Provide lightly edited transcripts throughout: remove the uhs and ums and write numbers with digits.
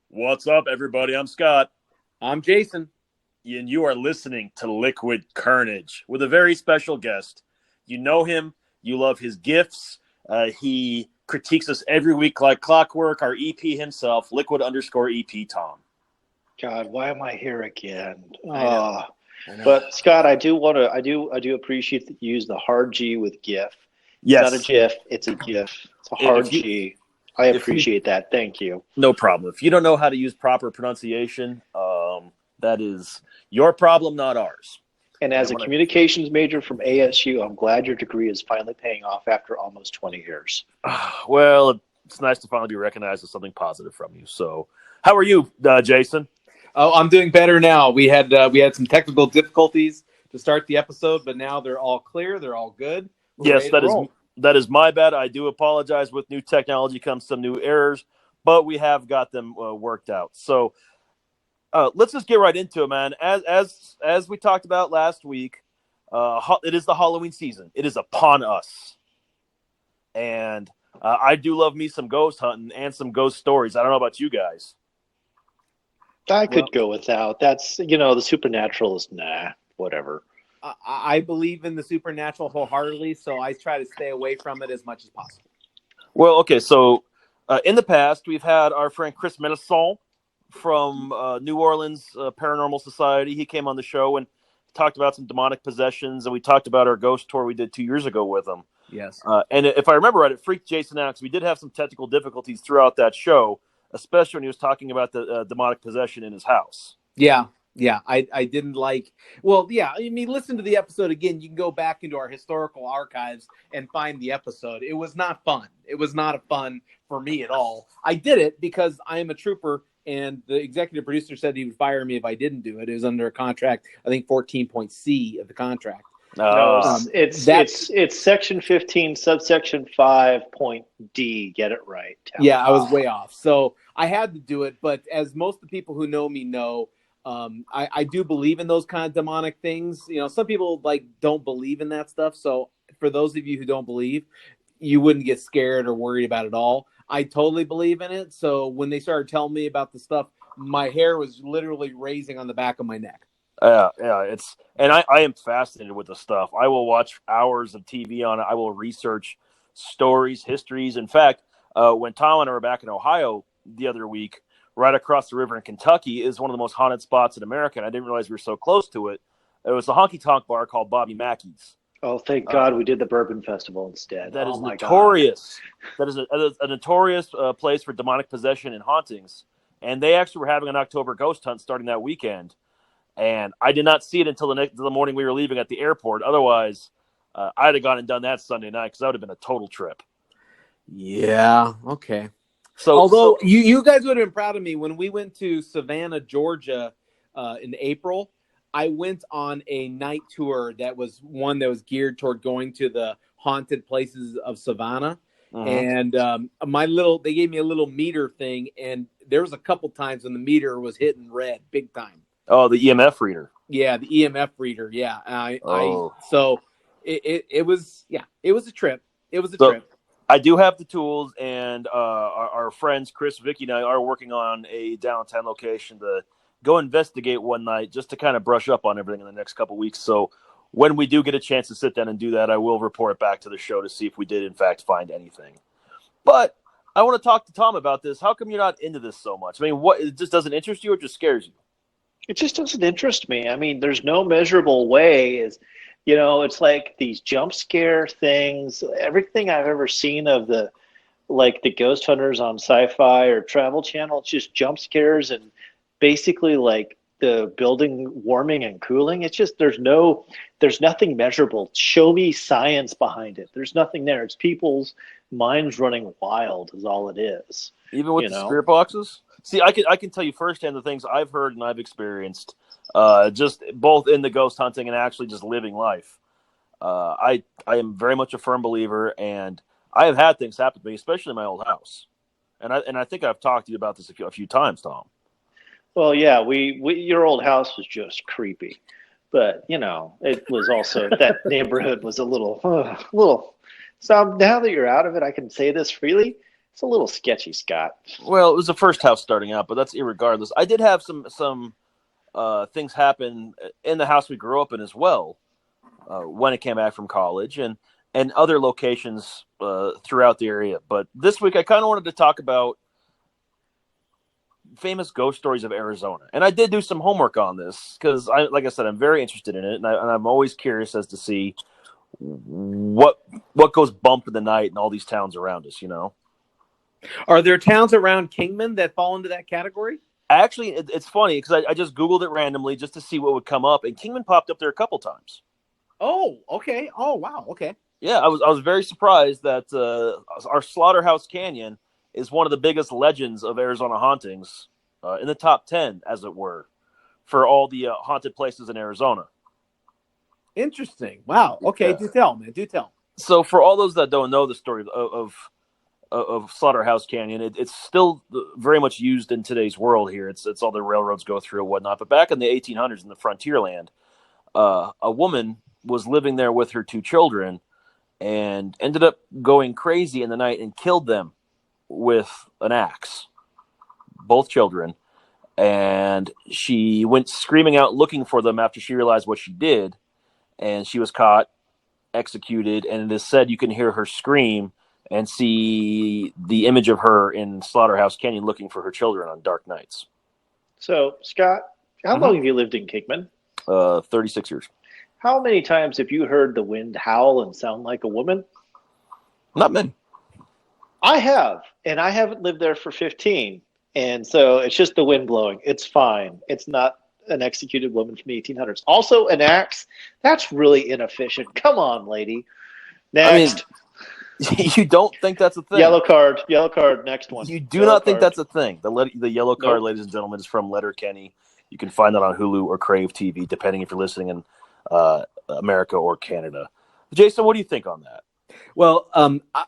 What's up, everybody? I'm Scott, I'm Jason. and you are listening to Liquid Carnage with a very special guest. You know him, you love his gifts. He critiques us every week like clockwork. Our EP himself, Liquid_EP Tom. God, why am I here again? I know. But Scott, I do appreciate that you use the hard G with GIF. It's not a Yes, GIF, it's a GIF. It's a hard if you, G. I if you, appreciate that. Thank you. no problem. If you don't know how to use proper pronunciation, that is your problem, not ours. And And as I a want communications major from ASU, I'm glad your degree is finally paying off after almost 20 years. to. Well, it's nice to finally be recognized as something positive from you. So, how are you, Jason? Oh, I'm doing better now. We had some technical difficulties to start the episode, but now they're all clear. They're all good. We're Yes, ready to roll. that is my bad. I do apologize. With new technology comes some new errors, but we have got them worked out. So let's just get right into it, man. As we talked about last week, it is the Halloween season. It is upon us, and I do love me some ghost hunting and some ghost stories. I don't know about you guys. I Well, could go without. That's, the supernatural is whatever. I believe in the supernatural wholeheartedly, so I try to stay away from it as much as possible. Well, okay, so in the past we've had our friend Chris Menesson from New Orleans Paranormal Society. He came on the show and talked about some demonic possessions, and we talked about our ghost tour we did 2 years ago with him. Yes. And if I remember right, it freaked Jason out because we did have some technical difficulties throughout that show, especially when he was talking about the demonic possession in his house. Yeah. Yeah. I didn't like. Well, yeah. I mean, listen to the episode again. You can go back into our historical archives and find the episode. It was not fun. It was not a fun for me at all. I did it because I am a trooper. And the executive producer said he would fire me if I didn't do it. It was under a contract, I think 14.C of the contract. No, Uh, it's section 15, subsection 5.D. Get it right. Yeah, I was way off. So I had to do it. But as most of the people who know me know, I do believe in those kind of demonic things. Some people don't believe in that stuff. So for those of you who don't believe, you wouldn't get scared or worried about it all. I totally believe in it. So when they started telling me about the stuff, my hair was literally raising on the back of my neck. yeah, I am fascinated with the stuff. I will watch hours of TV on it. I will research stories, histories. In fact, when Tom and I were back in Ohio the other week, right across the river in Kentucky is one of the most haunted spots in America, and I didn't realize we were so close to it. It was a honky tonk bar called Bobby Mackey's. Oh, thank God we did the Bourbon Festival instead. That Oh is my God. notorious. That is a notorious place for demonic possession and hauntings. And they actually were having an October ghost hunt starting that weekend. And I did not see it until the morning we were leaving at the airport. Otherwise, I'd have gone and done that Sunday night because that would have been a total trip. Yeah. Okay. So You guys would have been proud of me when we went to Savannah, Georgia, in April. I went on a night tour that was geared toward going to the haunted places of Savannah. And they gave me a little meter thing, and there was a couple times when the meter was hitting red big time. Oh, the EMF reader. Yeah, the EMF reader. Yeah, so it was a trip. It was a trip. I do have the tools, and our friends Chris, Vicky, and I are working on a downtown location to go investigate one night just to kind of brush up on everything in the next couple of weeks. So when we do get a chance to sit down and do that, I will report back to the show to see if we did in fact find anything. But I want to talk to Tom about this. How come you're not into this so much? I mean, it just doesn't interest you or just scares you? It just doesn't interest me. I mean, there's no measurable way. It's like these jump scare things. Everything I've ever seen of the ghost hunters on Sci-Fi or Travel Channel, it's just jump scares and basically like the building warming and cooling. It's just there's nothing measurable. Show me science behind it. There's nothing there. It's people's minds running wild is all it is. Even with the spirit boxes? See, I can tell you firsthand the things I've heard and I've experienced, just both in the ghost hunting and actually just living life. I am very much a firm believer, and I have had things happen to me, especially in my old house. And I think I've talked to you about this a few times, Tom. Well, yeah, your old house was just creepy, but it was also that neighborhood was a little. So now that you're out of it, I can say this freely. It's a little sketchy, Scott. Well, it was the first house starting out, but that's irregardless. I did have some things happen in the house we grew up in as well when it came back from college and other locations throughout the area. But this week I kind of wanted to talk about famous ghost stories of Arizona. And I did do some homework on this because, like I said, I'm very interested in it. And I'm always curious as to see what goes bump in the night in all these towns around us, Are there towns around Kingman that fall into that category? Actually, it's funny because I just Googled it randomly just to see what would come up. And Kingman popped up there a couple times. Oh, okay. Oh, wow. Okay. Yeah, I was very surprised that our Slaughterhouse Canyon is one of the biggest legends of Arizona hauntings, in the top 10, as it were, for all the haunted places in Arizona. Interesting. Wow. Okay. Yeah. Do tell, man. Do tell. So for all those that don't know the story of Slaughterhouse Canyon, it's still very much used in today's world here. It's all the railroads go through and whatnot. But back in the 1800s in the frontier land, a woman was living there with her 2 children and ended up going crazy in the night and killed them with an axe, both children. And she went screaming out looking for them after she realized what she did, and she was caught, executed, and it is said you can hear her scream and see the image of her in Slaughterhouse Canyon looking for her children on dark nights. So, Scott, how long have you lived in Kingman? 36 years. How many times have you heard the wind howl and sound like a woman? Not many. I have, and I haven't lived there for 15. And so it's just the wind blowing. It's fine. It's not an executed woman from the 1800s. Also, an axe. That's really inefficient. Come on, lady. Next. I mean, you don't think that's a thing? Yellow card. Next one. You do yellow not think card. that's a thing. The yellow card, Nope. ladies and gentlemen, is from Letterkenny. You can find that on Hulu or Crave TV, depending if you're listening in America or Canada. Jason, what do you think on that? Well,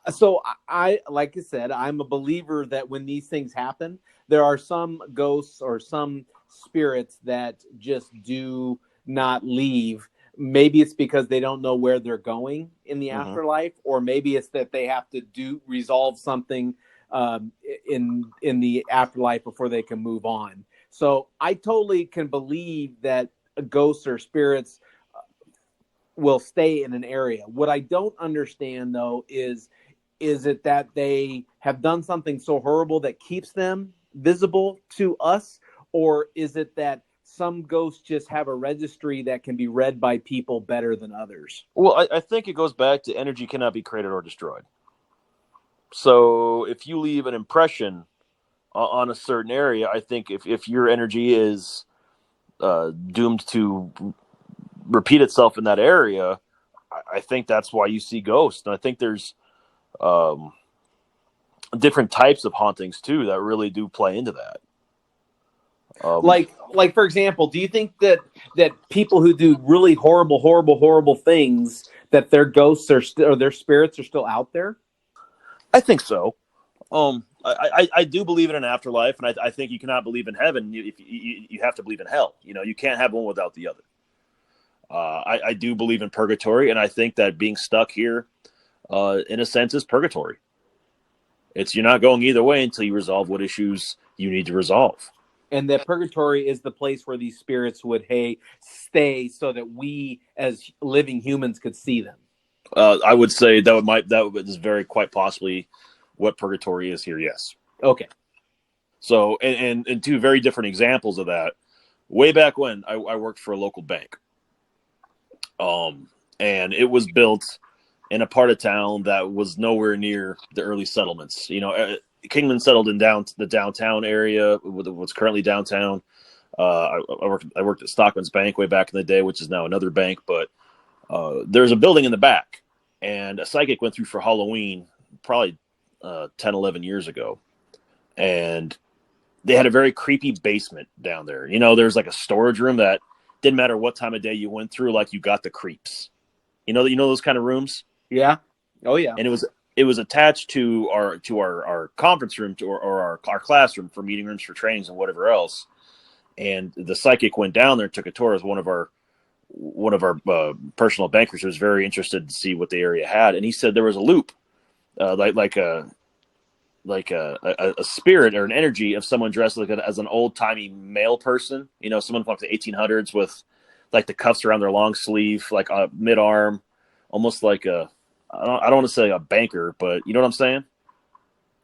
so I, like I said, I'm a believer that when these things happen, there are some ghosts or some spirits that just do not leave. Maybe it's because they don't know where they're going in the afterlife, or maybe it's that they have to resolve something in the afterlife before they can move on. So I totally can believe that ghosts or spirits will stay in an area. What I don't understand, though, is it that they have done something so horrible that keeps them visible to us, or is it that some ghosts just have a registry that can be read by people better than others? Well, I think it goes back to energy cannot be created or destroyed. So if you leave an impression on a certain area, I think if your energy is doomed to repeat itself in that area, I think that's why you see ghosts. And I think there's different types of hauntings too that really do play into that. Like for example, do you think that people who do really horrible things, that their ghosts or their spirits are still out there? I think so. I do believe in an afterlife, and I think you cannot believe in heaven if you have to believe in hell. You can't have one without the other. I do believe in purgatory, and I think that being stuck here, in a sense, is purgatory. You're not going either way until you resolve what issues you need to resolve. And that purgatory is the place where these spirits would stay, so that we as living humans could see them. I would say that is very quite possibly what purgatory is here. Yes. Okay. So, and 2 very different examples of that. Way back when I worked for a local bank. And it was built in a part of town that was nowhere near the early settlements. Kingman settled in the downtown area, what's currently downtown. I worked at Stockman's Bank way back in the day, which is now another bank. But there's a building in the back, and a psychic went through for Halloween probably 10, 11 years ago. And they had a very creepy basement down there. There's like a storage room that didn't matter what time of day you went through, like you got the creeps. Those kind of rooms? Yeah. Oh yeah. And it was attached to our conference room or our classroom for meeting rooms for trainings and whatever else. And the psychic went down there and took a tour as one of our personal bankers who was very interested to see what the area had. And he said there was a loop, like a spirit or an energy of someone dressed as an old timey male person. Someone from like the 1800s with like the cuffs around their long sleeve, like mid arm, almost like I don't want to say a banker, but you know what I'm saying?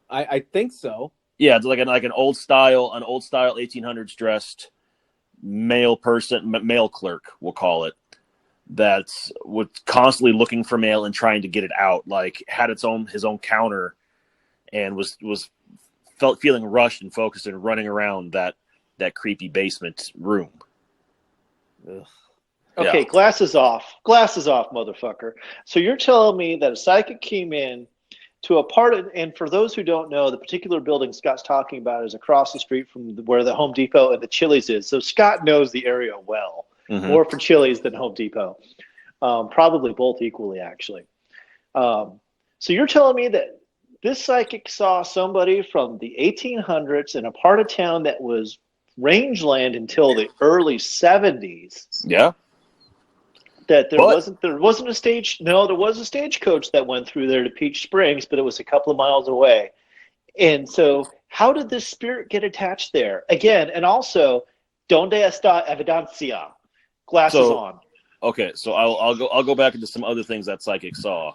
I think so. Yeah, it's like an old style 1800s dressed male person, male clerk, we'll call it, that's was constantly looking for mail and trying to get it out. Like had his own counter, and was feeling rushed and focused and running around that creepy basement room. Okay, Yeah. glasses off. Glasses off, motherfucker. So you're telling me that a psychic came in to a part of, and for those who don't know, the particular building Scott's talking about is across the street from where the Home Depot and the Chili's is. So Scott knows the area well, more for Chili's than Home Depot. Probably both equally, actually. So you're telling me that this psychic saw somebody from the 1800s in a part of town that was rangeland until the early 70s. Yeah. That there wasn't a stage. No, there was a stagecoach that went through there to Peach Springs, but it was a couple of miles away. And so, how did this spirit get attached there again? And also, donde está evidencia? Glasses on. Okay, so I'll go back into some other things that psychic saw,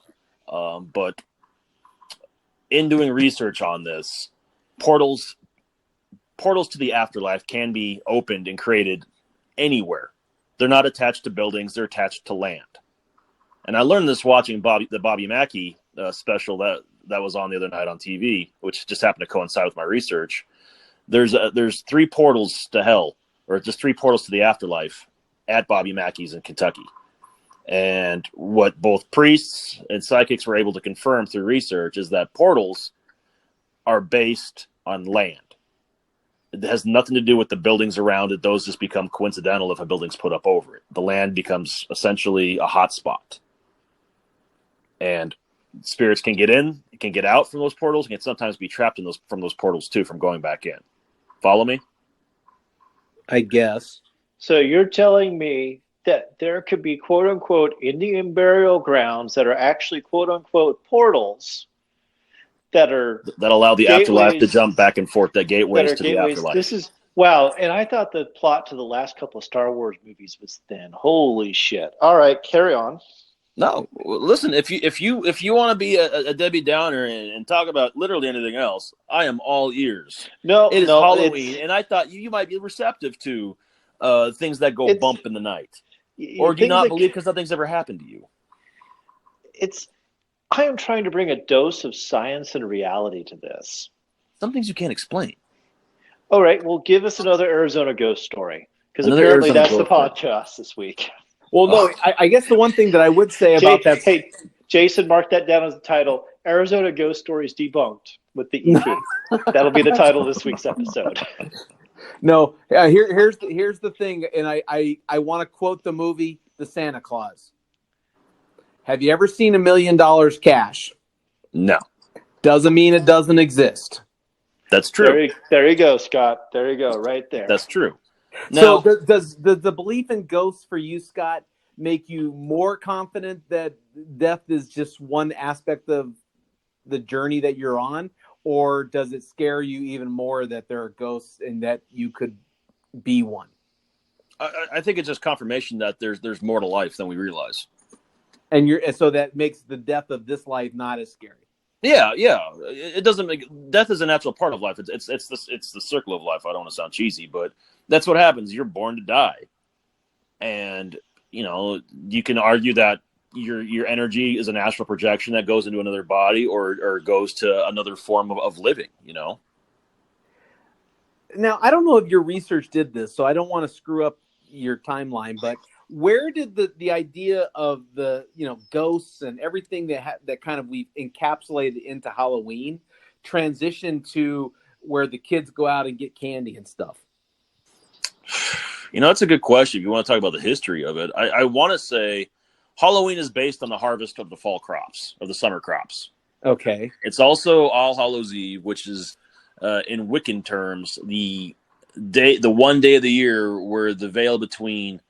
but in doing research on this, portals to the afterlife can be opened and created anywhere. They're not attached to buildings; they're attached to land. And I learned this watching the Bobby Mackey special that was on the other night on TV, which just happened to coincide with my research. There's 3 portals to hell, or just 3 portals to the afterlife at Bobby Mackey's in Kentucky. And what both priests and psychics were able to confirm through research is that portals are based on land. It has nothing to do with the buildings around it. Those just become coincidental if a building's put up over it. The land becomes essentially a hot spot. And spirits can get in, can get out from those portals, and can sometimes be trapped from those portals too, from going back in. Follow me? I guess. So you're telling me that there could be quote unquote Indian burial grounds that are actually quote unquote portals that allow the afterlife to jump back and forth, that gateways to the afterlife. This is wow, and I thought the plot to the last couple of Star Wars movies was thin. Holy shit. All right, carry on. No, listen, if you want to be a Debbie Downer and talk about literally anything else, I am all ears. It is Halloween, and I thought you might be receptive to things that go bump in the night. Or do you not believe because nothing's ever happened to you? I am trying to bring a dose of science and reality to this. Some things you can't explain. All right, well, give us another Arizona ghost story, because apparently that's the podcast this week. Well, no, I guess the one thing that I would say about that... Hey, Jason, mark that down as the title. Arizona Ghost Stories Debunked with the EP. That'll be the title of this week's episode. No, here's the thing, and I want to quote the movie The Santa Claus. Have you ever seen $1 million cash? No. Doesn't mean it doesn't exist. That's true. There you go, Scott. There you go, right there. That's true. Now, so does the belief in ghosts for you, Scott, make you more confident that death is just one aspect of the journey that you're on? Or does it scare you even more that there are ghosts and that you could be one? I think it's just confirmation that there's more to life than we realize. And so that makes the death of this life not as scary. Yeah. It doesn't make death is a natural part of life. It's the circle of life. I don't want to sound cheesy, but that's what happens. You're born to die, and you can argue that your energy is an astral projection that goes into another body or goes to another form of living. Now, I don't know if your research did this, so I don't want to screw up your timeline, but where did the idea of the ghosts and everything that kind of we've encapsulated into Halloween transition to where the kids go out and get candy and stuff? That's a good question. If you want to talk about the history of it, I want to say Halloween is based on the harvest of the fall crops, of the summer crops. Okay. It's also All Hallows Eve, which is in Wiccan terms the one day of the year where the veil between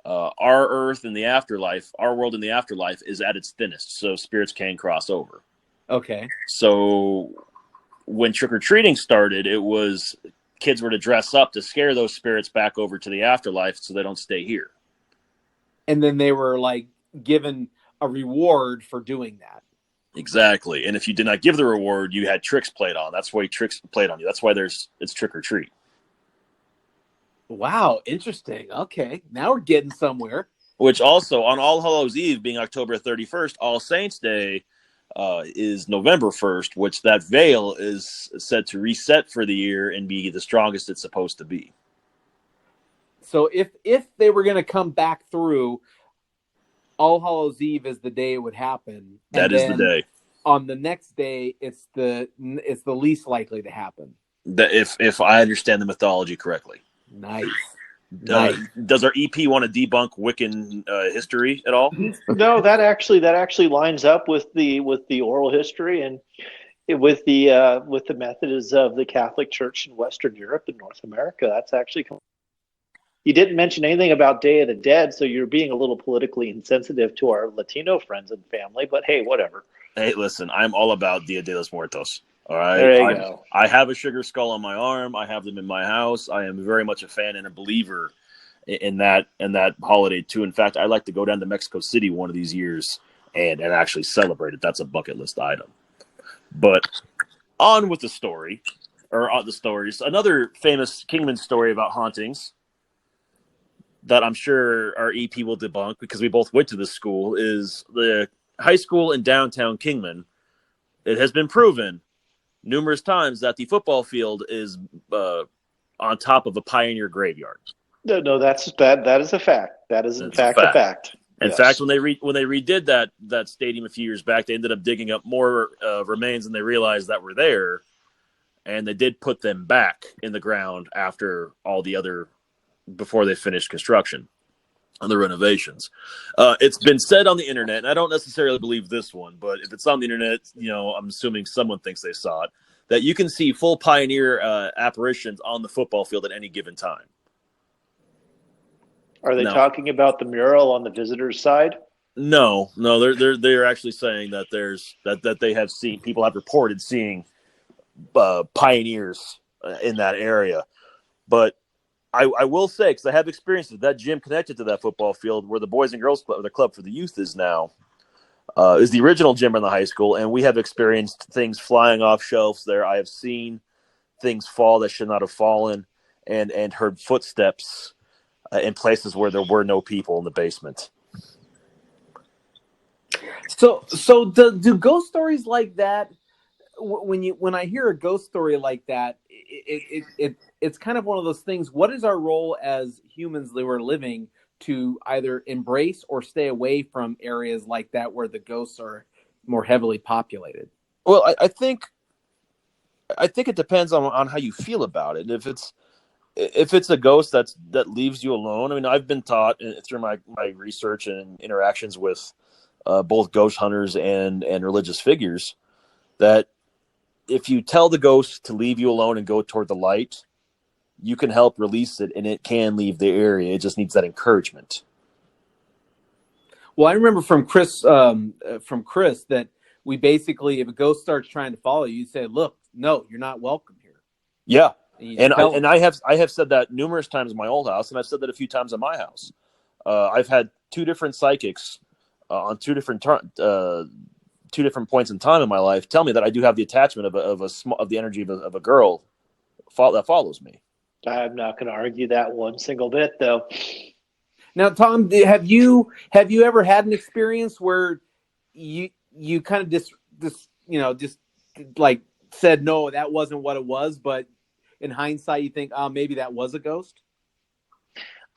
our earth and the afterlife, our world and the afterlife, is at its thinnest, so spirits can cross over. Okay. So when trick-or-treating started, it was kids were to dress up to scare those spirits back over to the afterlife so they don't stay here. And then they were like given a reward for doing that. Exactly. And if you did not give the reward, you had tricks played on. That's why tricks played on you. That's why it's trick or treat. Wow, interesting. Okay, now we're getting somewhere. Which also, on All Hallows Eve being October 31st, All Saints Day is November 1st, which that veil is said to reset for the year and be the strongest it's supposed to be. So if they were going to come back through, All Hallows Eve is the day it would happen. That is the day. On the next day, it's the least likely to happen. If I understand the mythology correctly. Nice. Does our EP want to debunk Wiccan history at all? No, that actually lines up with the oral history and with the methods of the Catholic Church in Western Europe and North America. That's actually. You didn't mention anything about Day of the Dead, so you're being a little politically insensitive to our Latino friends and family. But hey, whatever. Hey, listen, I'm all about Dia de los Muertos. All right, there you go. I have a sugar skull on my arm. I have them in my house. I am very much a fan and a believer in that holiday too. In fact, I'd like to go down to Mexico City one of these years and actually celebrate it. That's a bucket list item. But on with the story, the stories. Another famous Kingman story about hauntings that I'm sure our EP will debunk because we both went to this school is the high school in downtown Kingman. It has been proven numerous times that the football field is on top of a pioneer graveyard. No, that is a fact. That is in fact a fact. In fact, when they redid that stadium a few years back, they ended up digging up more remains than they realized that were there, and they did put them back in the ground before they finished construction on the renovations. It's been said on the internet, and I don't necessarily believe this one, but if it's on the internet, I'm assuming someone thinks they saw it, that you can see full pioneer apparitions on the football field at any given time. Are they talking about the mural on the visitors' side? No, they're actually saying that that they have seen, people have reported seeing pioneers in that area. But I will say, because I have experienced it, that gym connected to that football field where the Boys and Girls Club, or the Club for the Youth is now, is the original gym in the high school, and we have experienced things flying off shelves there. I have seen things fall that should not have fallen, and heard footsteps in places where there were no people in the basement. So do ghost stories like that? When I hear a ghost story like that, it's kind of one of those things. What is our role as humans that we're living to either embrace or stay away from areas like that where the ghosts are more heavily populated? Well, I think it depends on how you feel about it. If it's a ghost that leaves you alone, I mean, I've been taught through my research and interactions with both ghost hunters and religious figures that if you tell the ghost to leave you alone and go toward the light, you can help release it, and it can leave the area. It just needs that encouragement. Well, I remember from Chris that we basically, if a ghost starts trying to follow you, say, "Look, no, you're not welcome here." Yeah, and I have said that numerous times in my old house, and I've said that a few times in my house. I've had two different psychics on two different points in time in my life tell me that I do have the attachment of the energy of a girl that follows me. I'm not going to argue that one single bit, though. Now, Tom, have you ever had an experience where you kind of just like said, no, that wasn't what it was, but in hindsight, you think, oh, maybe that was a ghost?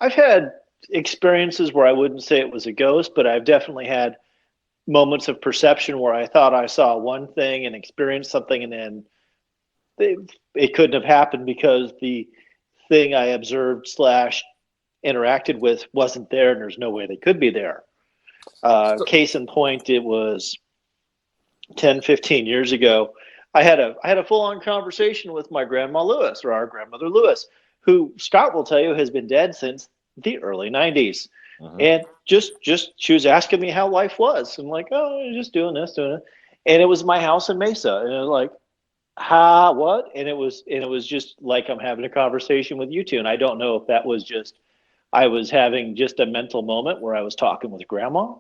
I've had experiences where I wouldn't say it was a ghost, but I've definitely had moments of perception where I thought I saw one thing and experienced something, and then it couldn't have happened because the thing I observed / interacted with wasn't there, and there's no way they could be there. Case in point, it was 10, 15 years ago. I had a full-on conversation with my grandma Lewis, or our grandmother Lewis, who Scott will tell you has been dead since the early 90s. Uh-huh. And just she was asking me how life was. I'm like, oh, just doing this. And it was my house in Mesa. And I was like, what? And it was just like I'm having a conversation with you two. And I don't know if that was just I was having just a mental moment where I was talking with grandma,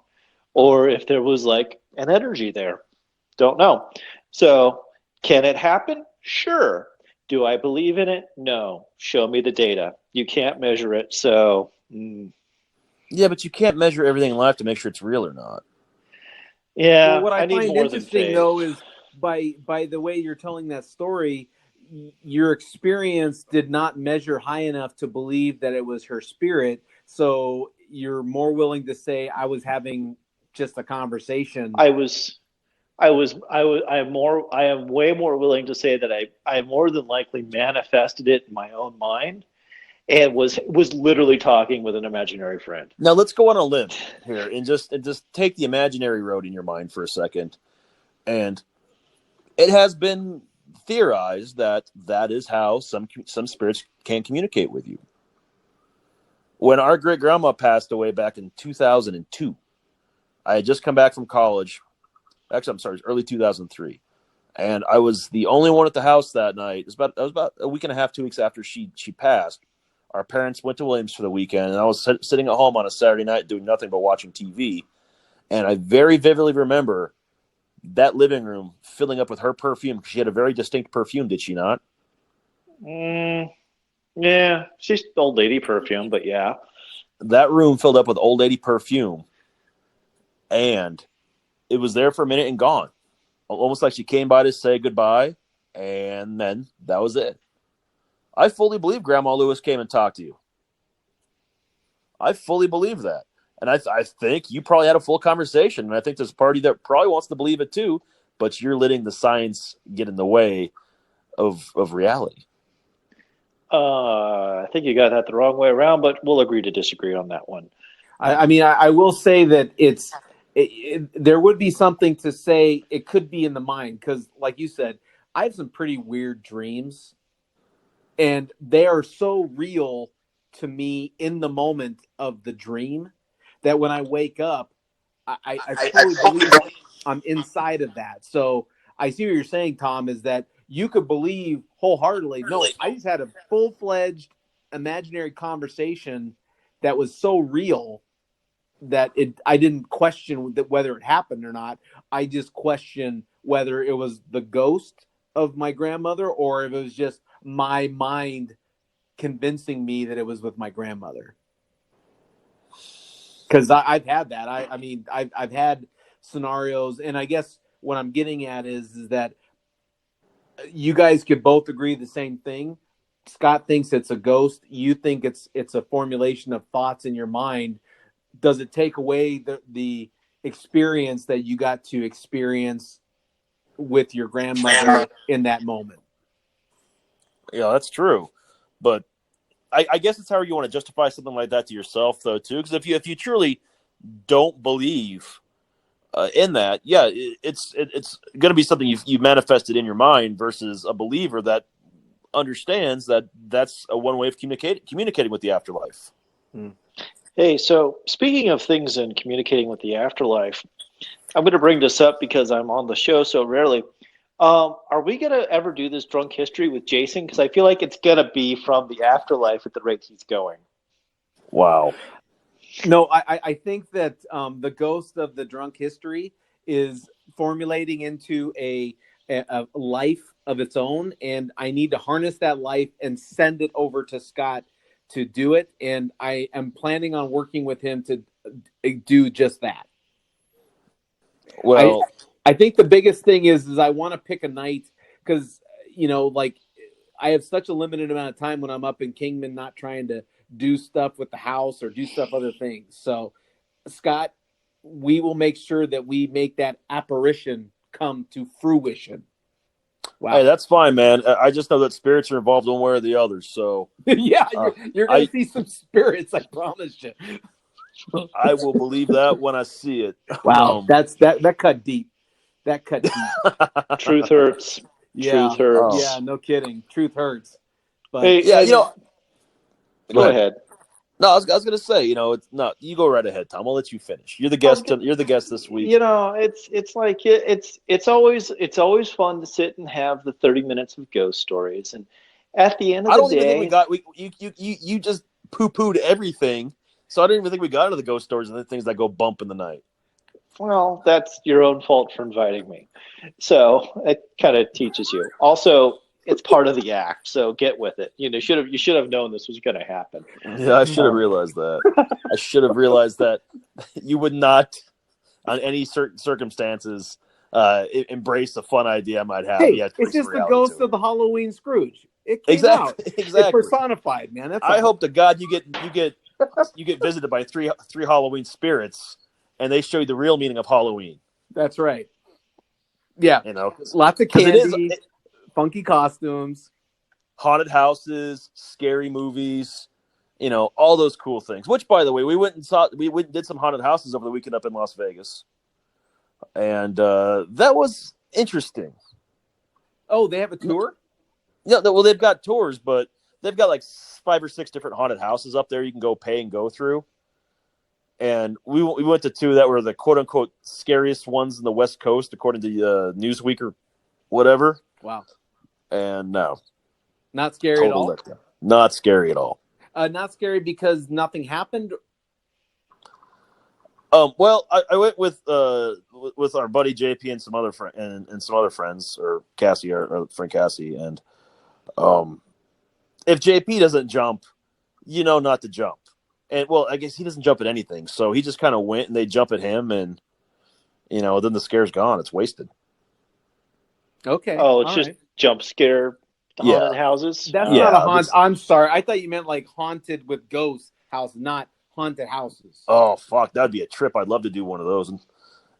or if there was like an energy there. Don't know. So can it happen? Sure. Do I believe in it? No. Show me the data. You can't measure it. So Yeah, but you can't measure everything in life to make sure it's real or not. yeah, Well, what I I need find more than interesting faith. though is by the way you're telling that story, your experience did not measure high enough to believe that it was her spirit. So you're more willing to say I was having just a conversation. I was I am way more willing to say that I more than likely manifested it in my own mind and was literally talking with an imaginary friend. Now let's go on a limb here and just take the imaginary road in your mind for a second. And it has been theorized that that is how some spirits can communicate with you. When our great grandma passed away back in 2002, I had just come back from college. Actually, I'm sorry, it was early 2003, and I was the only one at the house that night. It was about a week and a half, 2 weeks after she passed. Our parents went to Williams for the weekend, and I was sitting at home on a Saturday night doing nothing but watching TV. And I very vividly remember that living room filling up with her perfume. She had a very distinct perfume, did she not? Mm, yeah, she's old lady perfume, but yeah. That room filled up with old lady perfume, and it was there for a minute and gone. Almost like she came by to say goodbye, and then that was it. I fully believe Grandma Lewis came and talked to you. I fully believe that. And I think you probably had a full conversation. And I think there's a party that probably wants to believe it too, but you're letting the science get in the way of reality. I think you got that the wrong way around, but we'll agree to disagree on that one. I mean, I will say that there would be something to say it could be in the mind because, like you said, I have some pretty weird dreams, and they are so real to me in the moment of the dream that when I wake up, I fully believe I'm inside of that. So I see what you're saying, Tom, is that you could believe wholeheartedly, no, I just had a full-fledged imaginary conversation that was so real that I didn't question whether it happened or not. I just questioned whether it was the ghost of my grandmother or if it was just my mind convincing me that it was with my grandmother. Because I've had that. I mean, I've had scenarios, and I guess what I'm getting at is that you guys could both agree the same thing. Scott thinks it's a ghost. You think it's a formulation of thoughts in your mind. Does it take away the experience that you got to experience with your grandmother in that moment? Yeah, that's true. But I guess it's how you want to justify something like that to yourself, though, too. Because if you truly don't believe in that, yeah, it's going to be something you manifested in your mind versus a believer that understands that that's a one way of communicating with the afterlife. Hey, so speaking of things and communicating with the afterlife, I'm going to bring this up because I'm on the show so rarely. Are we going to ever do this drunk history with Jason? Because I feel like it's going to be from the afterlife at the rate he's going. Wow. No, I think that the ghost of the drunk history is formulating into a life of its own, and I need to harness that life and send it over to Scott to do it. And I am planning on working with him to do just that. Well, I think the biggest thing is I want to pick a night because, like I have such a limited amount of time when I'm up in Kingman, not trying to do stuff with the house or do stuff other things. So, Scott, we will make sure that we make that apparition come to fruition. Wow. Hey, that's fine, man. I just know that spirits are involved one way or the other. So yeah, you're going to see some spirits. I promise you. I will believe that when I see it. Wow, that cut deep. That cut deep. Truth hurts. Yeah, Truth hurts. Yeah, no kidding. Truth hurts. But hey, yeah, go ahead. No, I was gonna say, it's not. You go right ahead, Tom. I'll let you finish. You're the I was guest. You're the guest this week. it's like it's always fun to sit and have the 30 minutes of ghost stories, and at the end of I the don't even think we day, got. You just poo pooed everything. So I didn't even think we got into the ghost stories and the things that go bump in the night. well, that's your own fault for inviting me. So it kind of teaches you. Also, it's part of the act, so get with it. You should have known this was going to happen. Yeah, I should have Um, realized that. I should have realized that you would not, on any certain circumstances, embrace a fun idea I might have. Hey, Yeah, it's bring some just the reality ghost to of it. the Halloween Scrooge. It came out. Exactly, It exactly. personified, man. That's I all. hope to God you get visited by three Halloween spirits, and they show you the real meaning of Halloween. That's right. Yeah, lots of Because it is candy, funky costumes. haunted houses, scary movies, all those cool things. Which, by the way, we went and did some haunted houses over the weekend up in Las Vegas, and that was interesting. Oh, they have a tour? Yeah, well, they've got tours, but they've got like 5 or 6 different haunted houses up there you can go pay and go through. And we went to 2 that were the quote unquote scariest ones in the West Coast, according to Newsweek or whatever. Wow. And no, Not scary at all? letdown. Not scary at all. Not scary because nothing happened? Well, I went with our buddy JP and some other and some other friends, or Cassie, or friend Cassie, and if JP doesn't jump, not to jump. And well, I guess he doesn't jump at anything, so he just kind of went, and they jump at him, and then the scare's gone. It's wasted. Okay. oh, it's all just right. jump scare Yeah. haunted houses. That's Yeah, not a haunt. this- I'm sorry. I thought you meant like haunted with ghosts house, not haunted houses. Oh fuck, that'd be a trip. I'd love to do one of those. And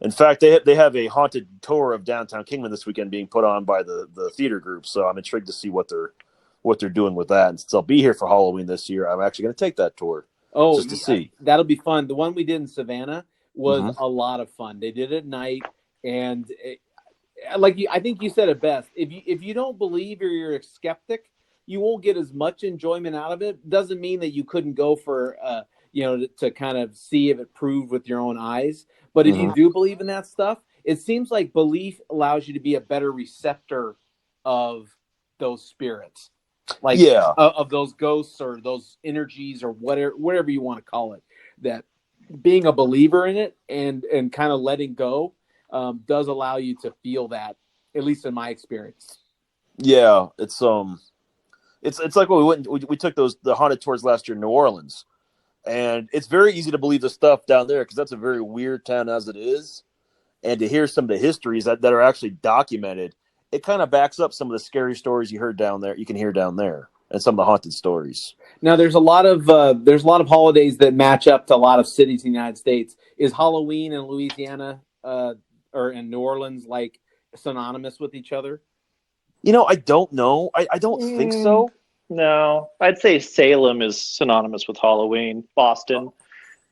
in fact, they have a haunted tour of downtown Kingman this weekend being put on by the theater group. So I'm intrigued to see what they're doing with that. And since I'll be here for Halloween this year, I'm actually going to take that tour. Oh, just to see. That'll be fun. The one we did in Savannah was Mhm. a lot of fun. They did it at night, and I think you said it best. If you don't believe or you're a skeptic, you won't get as much enjoyment out of it. Doesn't mean that you couldn't go for to kind of see if it proved with your own eyes. But if you do believe in that stuff, it seems like belief allows you to be a better receptor of those spirits, like of those ghosts or those energies or whatever you want to call it. That being a believer in it and kind of letting go does allow you to feel that, at least in my experience. Yeah, it's like when we took the haunted tours last year in New Orleans, and it's very easy to believe the stuff down there because that's a very weird town as it is, and to hear some of the histories that are actually documented, it kind of backs up some of the scary stories you can hear down there, and some of the haunted stories. Now, there's a lot of holidays that match up to a lot of cities in the United States. Is Halloween in Louisiana or in New Orleans like synonymous with each other? I don't know. I don't think so. No, I'd say Salem is synonymous with Halloween. Boston,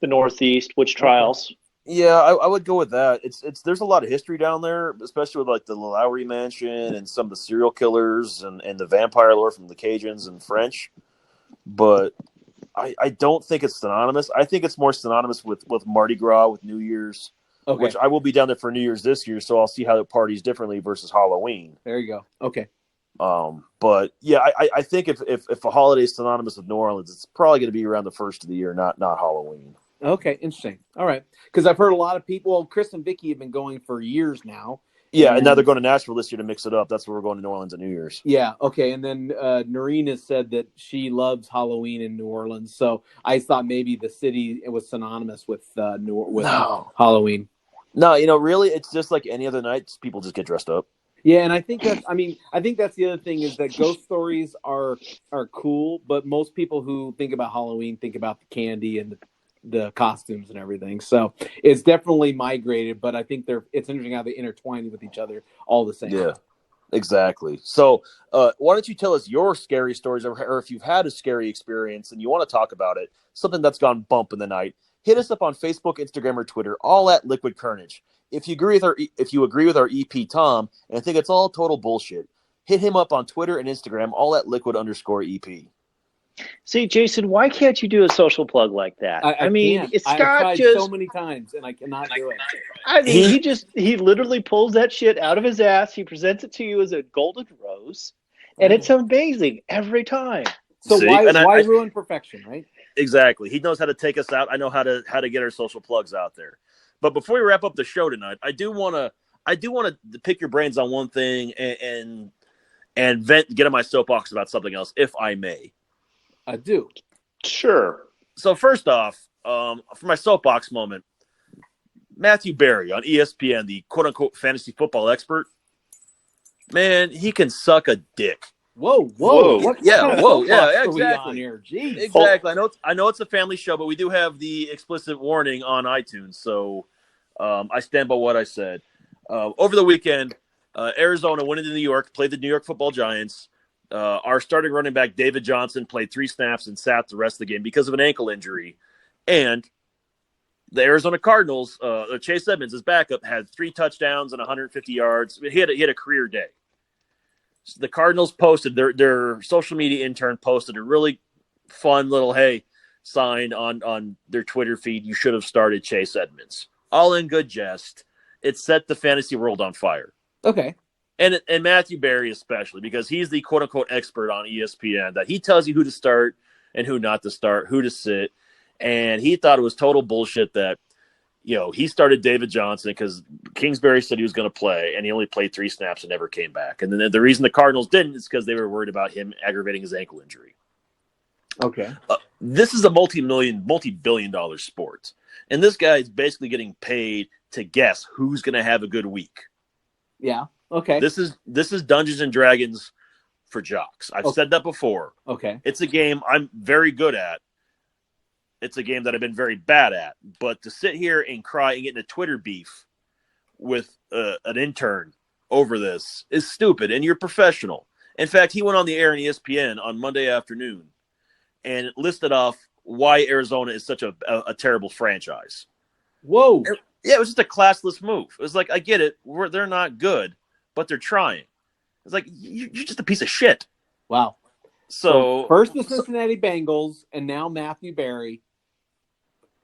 the Northeast, witch trials. Yeah, I would go with that. It's there's a lot of history down there, especially with like the Lowry Mansion and some of the serial killers and the vampire lore from the Cajuns and French. But I don't think it's synonymous. I think it's more synonymous with Mardi Gras, with New Year's, which I will be down there for New Year's this year, so I'll see how the parties differently versus Halloween. There you go. Okay. But yeah, I think if a holiday is synonymous with New Orleans, it's probably going to be around the first of the year, not Halloween. Okay, interesting. All right, because I've heard a lot of people. Well, Chris and Vicky have been going for years now. Yeah, and now they're going to Nashville this year to mix it up. That's where we're going to New Orleans at New Year's. Yeah, okay. And then Noreen has said that she loves Halloween in New Orleans. So I thought maybe the city was synonymous with Halloween. No, really, it's just like any other night. People just get dressed up. Yeah, and I think that's the other thing is that ghost stories are cool, but most people who think about Halloween think about the candy and the costumes and everything. So it's definitely migrated, but I think it's interesting how they intertwine with each other all the same. Yeah, exactly. So why don't you tell us your scary stories, or if you've had a scary experience and you want to talk about it, something that's gone bump in the night, hit us up on Facebook, Instagram, or Twitter, all at Liquid Carnage. If you agree with our EP Tom and think it's all total bullshit, hit him up on Twitter and Instagram, all at Liquid_EP. See, Jason, why can't you do a social plug like that? I mean, can't. it's I've Scott tried so just. many times, and I cannot do it. I mean, He he literally pulls that shit out of his ass. He presents it to you as a golden rose, and Right. it's amazing every time. So See, and why ruin perfection, right? exactly. He knows how to take us out. I know how to get our social plugs out there. But before we wrap up the show tonight, I do want to pick your brains on one thing and get on my soapbox about something else, if I may. I do. Sure. So first off, for my soapbox moment, Matthew Berry on ESPN, the quote unquote fantasy football expert, man, he can suck a dick. Whoa. What kind of soapbox are we on here? Jeez. Exactly. I know it's a family show, but we do have the explicit warning on iTunes, so I stand by what I said. Over the weekend, Arizona went into New York, played the New York Football Giants. Our starting running back, David Johnson, played 3 snaps and sat the rest of the game because of an ankle injury. And the Arizona Cardinals, Chase Edmonds, his backup, had 3 touchdowns and 150 yards. He had a career day. So the Cardinals posted, their social media intern posted a really fun little, hey, sign on their Twitter feed. You should have started Chase Edmonds. All in good jest. It set the fantasy world on fire. Okay. And Matthew Berry especially, because he's the quote-unquote expert on ESPN, that he tells you who to start and who not to start, who to sit. And he thought it was total bullshit that, he started David Johnson because Kingsbury said he was going to play, and he only played 3 snaps and never came back. And then the reason the Cardinals didn't is because they were worried about him aggravating his ankle injury. Okay. This is a multi-billion-dollar sport. And this guy is basically getting paid to guess who's going to have a good week. Yeah. Okay. This is Dungeons and Dragons for jocks. I've said that before. Okay. It's a game I'm very good at. It's a game that I've been very bad at. But to sit here and cry and get in a Twitter beef with an intern over this is stupid, and you're professional. In fact, he went on the air in ESPN on Monday afternoon and listed off why Arizona is such a terrible franchise. Whoa. Yeah, it was just a classless move. It was like, I get it. They're not good, but they're trying. It's like, you're just a piece of shit. Wow. So first the Cincinnati Bengals, and now Matthew Berry.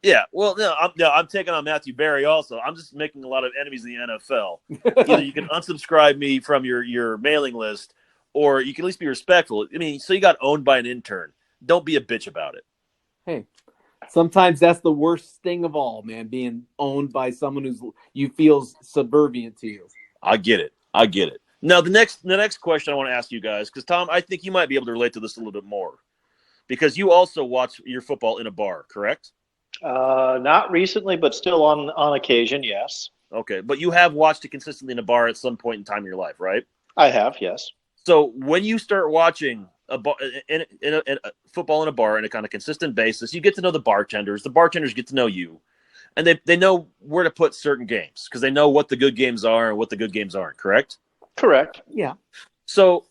Yeah, well, I'm taking on Matthew Berry also. I'm just making a lot of enemies in the NFL. Either you can unsubscribe me from your mailing list, or you can at least be respectful. I mean, so you got owned by an intern. Don't be a bitch about it. Hey, sometimes that's the worst thing of all, man, being owned by someone you feel subservient to you. I get it. Now, the next question I want to ask you guys, because, Tom, I think you might be able to relate to this a little bit more, because you also watch your football in a bar, correct? Not recently, but still on occasion, yes. Okay, but you have watched it consistently in a bar at some point in time in your life, right? I have, yes. So when you start watching football in a bar on a kind of consistent basis, you get to know the bartenders. The bartenders get to know you, and they know where to put certain games because they know what the good games are and what the good games aren't. Correct? Correct. Yeah. So,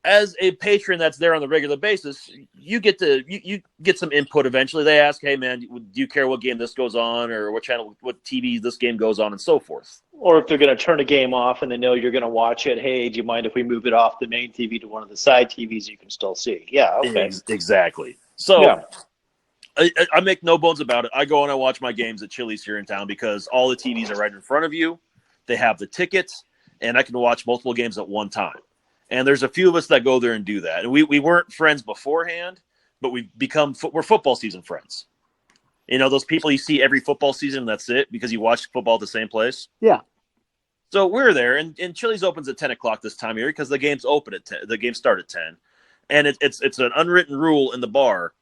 as a patron that's there on the regular basis, you get you get some input eventually. They ask, hey, man, do you care what game this goes on or what channel, what TV this game goes on and so forth? Or if they're going to turn a game off and they know you're going to watch it, hey, do you mind if we move it off the main TV to one of the side TVs you can still see? Yeah, okay. Exactly. So yeah. I make no bones about it. I go and I watch my games at Chili's here in town because all the TVs are right in front of you. They have the tickets, and I can watch multiple games at one time. And there's a few of us that go there and do that. And we weren't friends beforehand, but we're football season friends. You know, those people you see every football season, that's it, because you watch football at the same place? Yeah. So we're there, and Chili's opens at 10 o'clock this time of year because the games open at 10. The games start at 10. And it's an unwritten rule in the bar.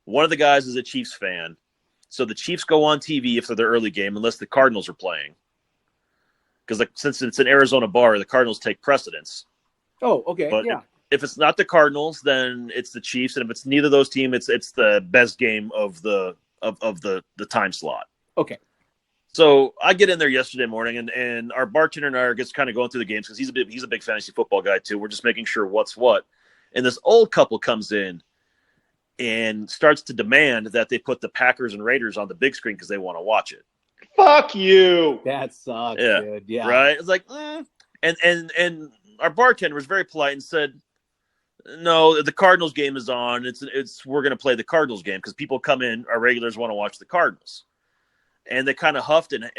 One of the guys is a Chiefs fan. So the Chiefs go on TV if they're the early game, unless the Cardinals are playing. Because since it's an Arizona bar, the Cardinals take precedence. Oh, okay, but yeah. If it's not the Cardinals, then it's the Chiefs, and if it's neither of those teams, it's the best game of the time slot. Okay. So I get in there yesterday morning, and our bartender and I are just kind of going through the games because he's a big fantasy football guy too. We're just making sure what's what, and this old couple comes in and starts to demand that they put the Packers and Raiders on the big screen because they want to watch it. Fuck you. That sucks, Yeah. dude. Yeah. Right? It's like, and our bartender was very polite and said, No, the Cardinals game is on. It's we're gonna play the Cardinals game because people come in, our regulars want to watch the Cardinals, and they kind of huffed and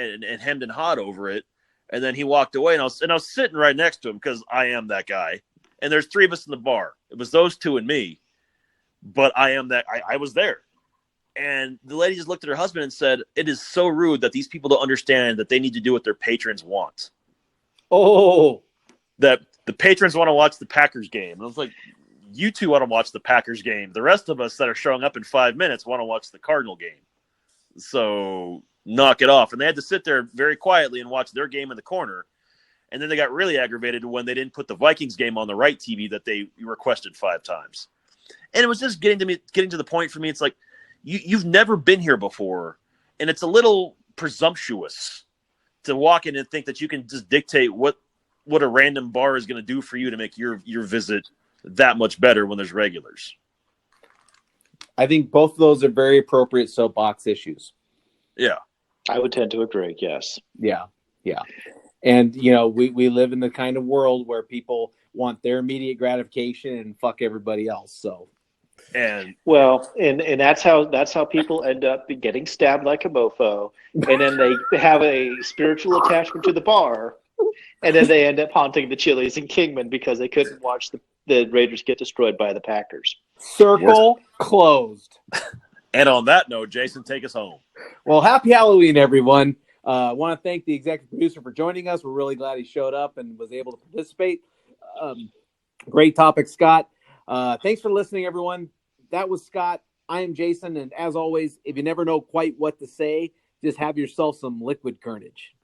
hemmed and hawed over it. And then he walked away, and I was sitting right next to him because I am that guy. And there's three of us in the bar. It was those two and me, but I was there. And the lady just looked at her husband and said, "It is so rude that these people don't understand that they need to do what their patrons want. Oh, That the patrons want to watch the Packers game." And I was like, "You two want to watch the Packers game. The rest of us that are showing up in 5 minutes want to watch the Cardinal game. So knock it off." And they had to sit there very quietly and watch their game in the corner. And then they got really aggravated when they didn't put the Vikings game on the right TV that they requested 5 times. And it was just getting to the point for me. It's like, you've never been here before, and it's a little presumptuous to walk in and think that you can just dictate what a random bar is going to do for you to make your visit that much better when there's regulars. I think both of those are very appropriate soapbox issues. Yeah. I would tend to agree. Yes. Yeah. And, we live in the kind of world where people want their immediate gratification and fuck everybody else. So, And that's how people end up getting stabbed like a mofo, and then they have a spiritual attachment to the bar, and then they end up haunting the Chili's in Kingman because they couldn't watch the Raiders get destroyed by the Packers. circle closed. And on that note, Jason, take us home. Well, happy Halloween, everyone. I want to thank the executive producer for joining us. We're really glad he showed up and was able to participate. Great topic, Scott. Thanks for listening, everyone. That was Scott. I am Jason. And as always, if you never know quite what to say, just have yourself some liquid carnage.